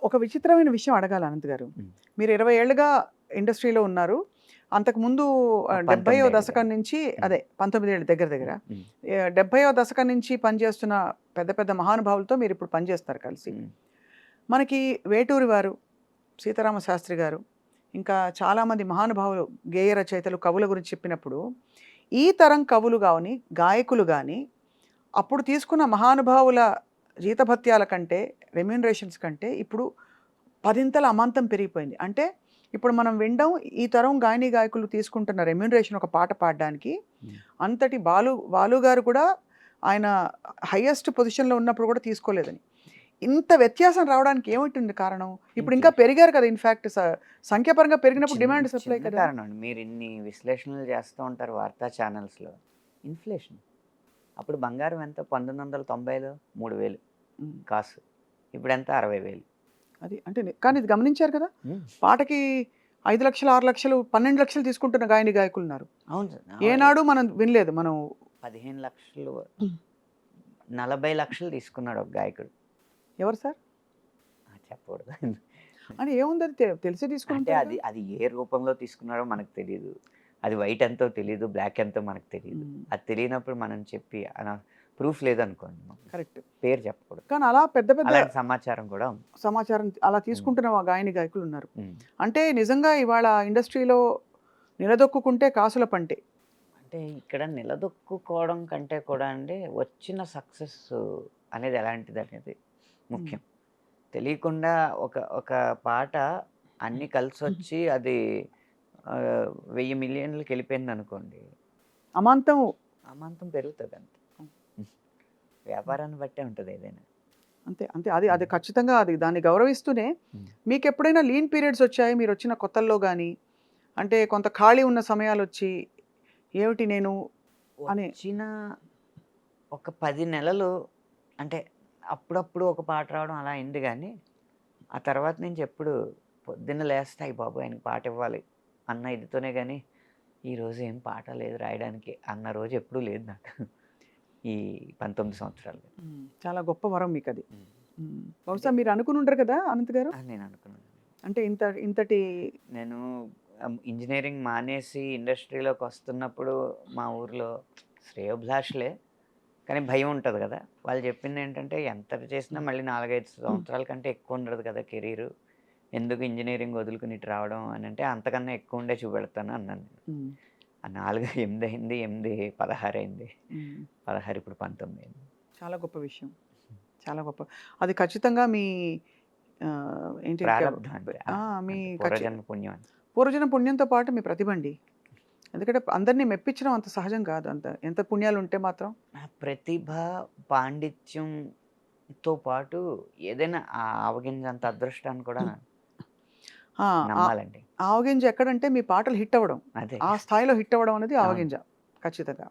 ఒక విచిత్రమైన విషయం అడగాలి అనంత్ గారు. హ్మ్. మీరు 20 ఏళ్లుగా ఇండస్ట్రీలో ఉన్నారు. అంతకుముందు 19 70వ ఏళ్ళు దశకం నుంచి హ్మ్. అదే 19 ఏళ్ళు దగ్గర దగ్గర. హ్మ్. హ్మ్. 70వ దశకం నుంచి పనిచేస్తున్న పెద్ద పెద్ద మహానుభావులతో మీరిప్పుడు పనిచేస్తారు కలిసి. హ్మ్. మనకి వేటూరి వారు, సీతారామ శాస్త్రి గారు, ఇంకా చాలామంది మహానుభావులు, గేయ రచయితలు, కవుల గురించి చెప్పినప్పుడు, ఈ తరం కవులు గాని, గాయకులు గాని, అప్పుడు తీసుకున్న మహానుభావుల జీతభత్యాల కంటే, రెమ్యూనరేషన్స్ కంటే ఇప్పుడు పదింతల అమాంతం పెరిగిపోయింది. అంటే ఇప్పుడు మనం వినడం ఈ తరం గాయనీ గాయకులు తీసుకుంటున్న రెమ్యూనరేషన్ ఒక పాట పాడడానికి, హ్మ్. అంతటి బాలు గారు కూడా ఆయన హైయెస్ట్ పొజిషన్‌లో ఉన్నప్పుడు కూడా తీసుకోలేదని. ఇంత వ్యత్యాసం రావడానికి ఏమిటుంది కారణం? ఇప్పుడు ఇంకా ఇన్‌ఫ్లేషన్. పెరిగారు కదా! ఇన్‌ఫాక్ట్ సంఖ్యాపరంగా పెరిగినప్పుడు డిమాండ్ సప్లై చిన్న కదా! కారణం అండి. మీరిన్ని విశ్లేషణలు చేస్తూ ఉంటారు వార్తా ఛానల్స్‌లో. ఇన్‌ఫ్లేషన్. అప్పుడు బంగారం ఎంత 1990లో 3000 హ్మ్. కాసు. ఇప్పుడెంత 60,000. అది అంటే కానీ ఇది గమనించారు కదా! హ్మ్. పాటకి 5,00,000, 6,00,000, 12,00,000 తీసుకుంటున్న గాయనీ గాయకులున్నారు. అవును సార్. ఏనాడు మనం వినలేదు. మనం 15,00,000 40,00,000 తీసుకున్నాడు ఒక గాయకుడు. ఎవరు సార్? చెప్పకూడదు. అని ఏముందది తెలిసే అంటే తీసుకుంటారుగా. అది ఏ రూపంలో తీసుకున్నారో మనకు తెలీదు. అది వైట్ ఎంతో తెలీదు. బ్లాక్ ఎంతో మనకు తెలీదు. హ్మ్. అది తెలియనప్పుడు మనం చెప్పి ప్రూఫ్ లేదనుకోండి కరెక్ట్. పేరు చెప్పకూడదు. కానీ అలా పెద్ద పెద్ద అలాంటి సమాచారం కూడా ఉంది. సమాచారం అలా హ్మ్. తీసుకుంటున్న గాయనీ గాయకులున్నారు. హ్మ్. అంటే నిజంగా ఇవాళ ఇండస్ట్రీలో నిలదొక్కుకుంటే కాసుల పంటే. అంటే ఇక్కడ నిలదొక్కుకోవడం కంటే కూడా అండి వచ్చిన సక్సెస్ అనేది ఎలాంటిదనేది హ్మ్. ముఖ్యం. తెలియకుండా ఒక ఒక పాట అన్నీ కలిసొచ్చి అది 1000 మిలియన్లకెళ్ళిపోయిందనుకోండి. అమాంతం అమాంతం పెరుగుతదంతే. వ్యాపారాన్ని బట్టే ఉంటది ఏదైనా. అంతే. అంతే. అది అది హ్మ్. ఖచ్చితంగా అది దాన్ని గౌరవిస్తూనే హ్మ్. మీకెప్పుడైనా లీన్ పీరియడ్స్ వచ్చాయా? మీరొచ్చిన కొత్తల్లో గాని, అంటే కొంత ఖాళీ ఉన్న సమయాలొచ్చి, ఏమిటి నేను అని వచ్చిన ఒక 10 నెలలు అంటే అప్పుడప్పుడు ఒక పాట రావడం అలా అయింది గానీ, ఆ తర్వాత నుంచి ఎప్పుడు పొద్దున్న లేస్తే అయ్య బాబోయ్! ఆయనకి పాట ఇవ్వాలి అన్న ఇదితోనే గానీ, ఈరోజు ఏం పాట లేదు రాయడానికి అన్న రోజు ఎప్పుడూ లేదు నాకు. ఈ 19 సంవత్సరాలు. చాలా గొప్ప వరం మీకది. హ్మ్. అంటే బహుశా మీరు అనుకుని ఉండరు కదా! అనంత్ గారు? నేను అనుకున్నాను. అంటే ఇంతటి నేను ఇంజినీరింగ్ మానేసి ఇండస్ట్రీలోకొస్తున్నప్పుడు మా ఊర్లో శ్రేయోభిలాషులే. కానీ భయం ఉంటది గదా! వాళ్ళు చెప్పిందేంటంటే, ఎంత చేసినా మళ్ళీ 4, 5 సంవత్సరాల కంటే ఎక్కువ ఉండదు కదా కెరీరు. ఎందుకు ఇంజినీరింగ్ వదులుకొని ఇటు రావడం అనంటే, అంతకన్నా ఎక్కువుండే చూపెడతాను అన్నాను నేను. హ్మ్. ఆ 4, 8 అయింది. 8, 16 అయింది. హ్మ్. 16 ఇప్పుడు 19 అయింది. చాలా గొప్ప విషయం. చాలా గొప్ప. అది ఖచ్చితంగా మీ ఏంటి ప్రారబ్ధం అంతే. ఆ! మీ అంతే ఖచ్చి పూర్వజన్మ పుణ్యం అంతే. పూర్వజన పుణ్యంతో పాటు మీ ప్రతిభండి. ఎందుకంటే అందరిని మెప్పించడం అంత సహజం కాదు. ఎంత పుణ్యాలుంటే మాత్రం. ఆ ప్రతిభ, పాండిత్యంతో పాటు ఏదైనా ఆ ఆవగింజంత అదృష్టాన్ని కూడా ఆ! ఆ నమ్మాలండి. ఆవగింజ ఎక్కడంటే మీ పాటలు హిట్ అవ్వడం. అదే. ఆ స్థాయిలో హిట్ అవ్వడం అనేది అవును. ఆవగింజ. ఖచ్చితంగా.